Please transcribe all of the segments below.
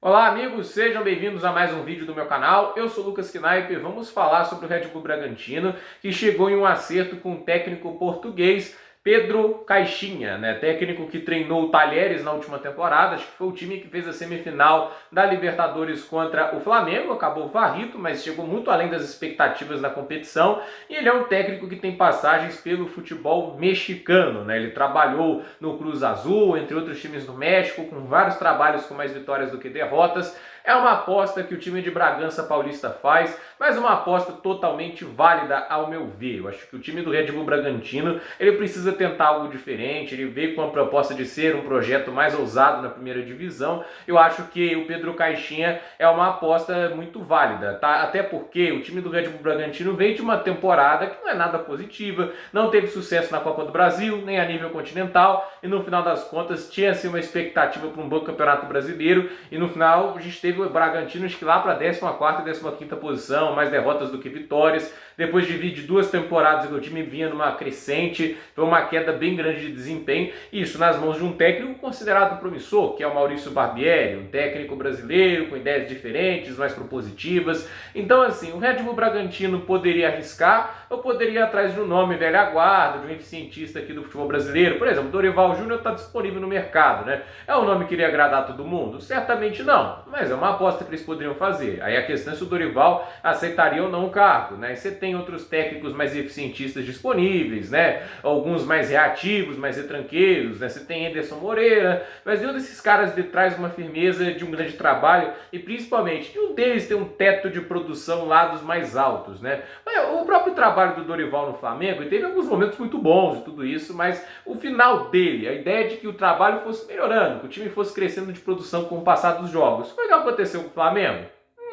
Olá amigos, sejam bem-vindos a mais um vídeo do meu canal. Eu sou Lucas Knaip e vamos falar sobre o Red Bull Bragantino, que chegou em um acerto com o técnico português Pedro Caixinha, né? Técnico que treinou o Talheres na última temporada, acho que foi o time que fez a semifinal da Libertadores contra o Flamengo, acabou varrido, mas chegou muito além das expectativas da competição, e ele é um técnico que tem passagens pelo futebol mexicano, né? Ele trabalhou no Cruz Azul, entre outros times do México, com vários trabalhos com mais vitórias do que derrotas. É uma aposta que o time de Bragança Paulista faz, mas uma aposta totalmente válida ao meu ver. Eu acho que o time do Red Bull Bragantino, ele precisa tentar algo diferente, ele veio com a proposta de ser um projeto mais ousado na primeira divisão. Eu acho que o Pedro Caixinha é uma aposta muito válida, tá? Até porque o time do Red Bull Bragantino veio de uma temporada que não é nada positiva, não teve sucesso na Copa do Brasil, nem a nível continental, e no final das contas tinha-se uma expectativa para um bom campeonato brasileiro, e no final a gente teve o Bragantino acho que lá para a 14ª e 15ª posição, mais derrotas do que vitórias. Depois de duas temporadas que o time vinha numa crescente, foi uma queda bem grande de desempenho, e isso nas mãos de um técnico considerado promissor, que é o Maurício Barbieri, um técnico brasileiro com ideias diferentes, mais propositivas. Então assim, o Red Bull Bragantino poderia arriscar, ou poderia ir atrás de um nome velha guarda, de um eficientista aqui do futebol brasileiro. Por exemplo, Dorival Júnior está disponível no mercado, né? É um nome que iria agradar a todo mundo? Certamente não, mas é uma aposta que eles poderiam fazer. Aí a questão é se o Dorival aceitaria ou não o cargo, né? E você tem outros técnicos mais eficientistas disponíveis, né? Alguns mais reativos, mais retranqueiros, né? Você tem Anderson Moreira, mas nenhum desses caras traz uma firmeza de um grande trabalho, e principalmente nenhum deles tem um teto de produção lá dos mais altos, né? O próprio trabalho do Dorival no Flamengo, ele teve alguns momentos muito bons e tudo isso, mas o final dele, a ideia de que o trabalho fosse melhorando, que o time fosse crescendo de produção com o passar dos jogos, foi o que aconteceu com o Flamengo?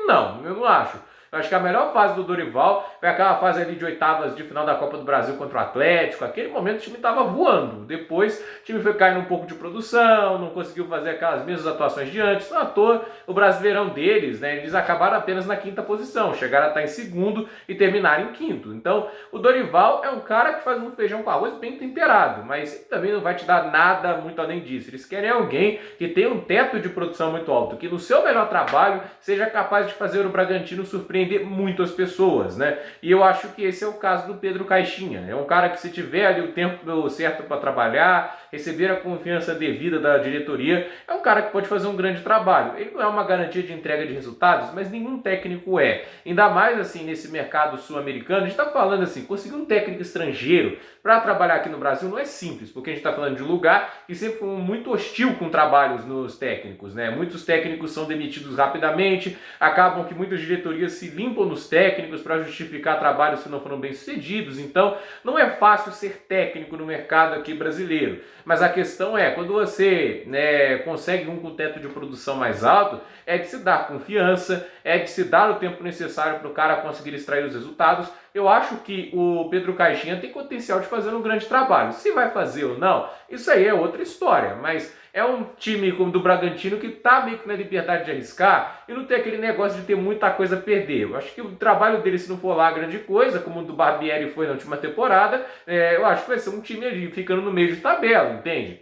Não, eu não acho. Eu acho que a melhor fase do Dorival foi aquela fase ali de oitavas de final da Copa do Brasil contra o Atlético. Aquele momento o time estava voando. Depois o time foi caindo um pouco de produção, não conseguiu fazer aquelas mesmas atuações de antes. Não à toa, o Brasileirão deles, né, eles acabaram apenas na quinta posição. Chegaram a estar em segundo e terminaram em quinto. Então o Dorival é um cara que faz um feijão com arroz bem temperado, mas também não vai te dar nada muito além disso. Eles querem alguém que tenha um teto de produção muito alto, que no seu melhor trabalho seja capaz de fazer o Bragantino surpreender muitas pessoas, né? E eu acho que esse é o caso do Pedro Caixinha. É um cara que, se tiver ali o tempo certo para trabalhar, receber a confiança devida da diretoria, é um cara que pode fazer um grande trabalho. Ele não é uma garantia de entrega de resultados, mas nenhum técnico é. Ainda mais assim nesse mercado sul-americano, a gente está falando assim, conseguir um técnico estrangeiro para trabalhar aqui no Brasil não é simples, porque a gente está falando de um lugar que sempre foi muito hostil com trabalhos nos técnicos, né? Muitos técnicos são demitidos rapidamente, acabam que muitas diretorias se limpam nos técnicos para justificar trabalhos que não foram bem sucedidos. Então não é fácil ser técnico no mercado aqui brasileiro, mas a questão é, quando você, né, consegue um com teto de produção mais alto, é de se dar confiança, é de se dar o tempo necessário para o cara conseguir extrair os resultados. Eu acho que o Pedro Caixinha tem potencial de fazer um grande trabalho. Se vai fazer ou não, isso aí é outra história, mas é um time como do Bragantino que está meio que na liberdade de arriscar e não tem aquele negócio de ter muita coisa a perder. Eu acho que o trabalho dele, se não for lá grande coisa, como o do Barbieri foi na última temporada, eu acho que vai ser um time ali ficando no meio de tabela, entende?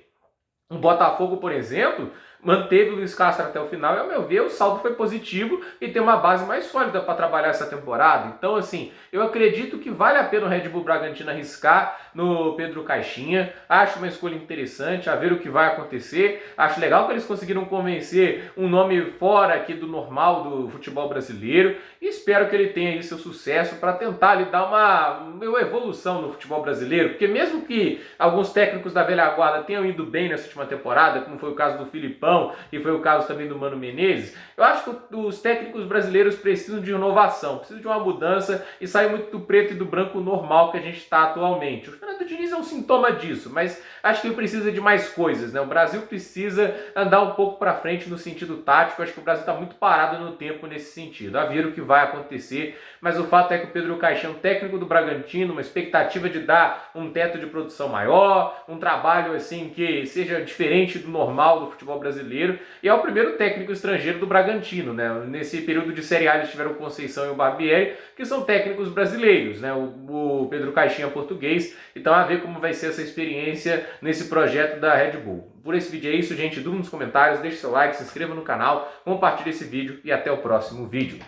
O Botafogo, por exemplo, manteve o Luiz Castro até o final e, ao meu ver, o saldo foi positivo e tem uma base mais sólida para trabalhar essa temporada. Então, assim, eu acredito que vale a pena o Red Bull Bragantino arriscar no Pedro Caixinha. Acho uma escolha interessante, a ver o que vai acontecer. Acho legal que eles conseguiram convencer um nome fora aqui do normal do futebol brasileiro e espero que ele tenha aí seu sucesso para tentar ali dar uma evolução no futebol brasileiro, porque mesmo que alguns técnicos da velha guarda tenham ido bem nessa última temporada, como foi o caso do Filipão, e foi o caso também do Mano Menezes, eu acho que os técnicos brasileiros precisam de inovação, precisam de uma mudança e sair muito do preto e do branco normal que a gente está atualmente. O Fernando Diniz é um sintoma disso, mas acho que ele precisa de mais coisas, né? O Brasil precisa andar um pouco para frente no sentido tático. Acho que o Brasil está muito parado no tempo nesse sentido. A ver o que vai acontecer, mas o fato é que o Pedro Caixinha é um técnico do Bragantino, uma expectativa de dar um teto de produção maior, um trabalho assim que seja diferente do normal do futebol brasileiro, brasileiro e é o primeiro técnico estrangeiro do Bragantino, né? Nesse período de Série A eles tiveram o Conceição e o Barbieri, que são técnicos brasileiros, né? O Pedro Caixinha é português, então a ver como vai ser essa experiência nesse projeto da Red Bull. Por esse vídeo é isso, gente. Dúvida nos comentários, deixe seu like, se inscreva no canal, compartilhe esse vídeo e até o próximo vídeo.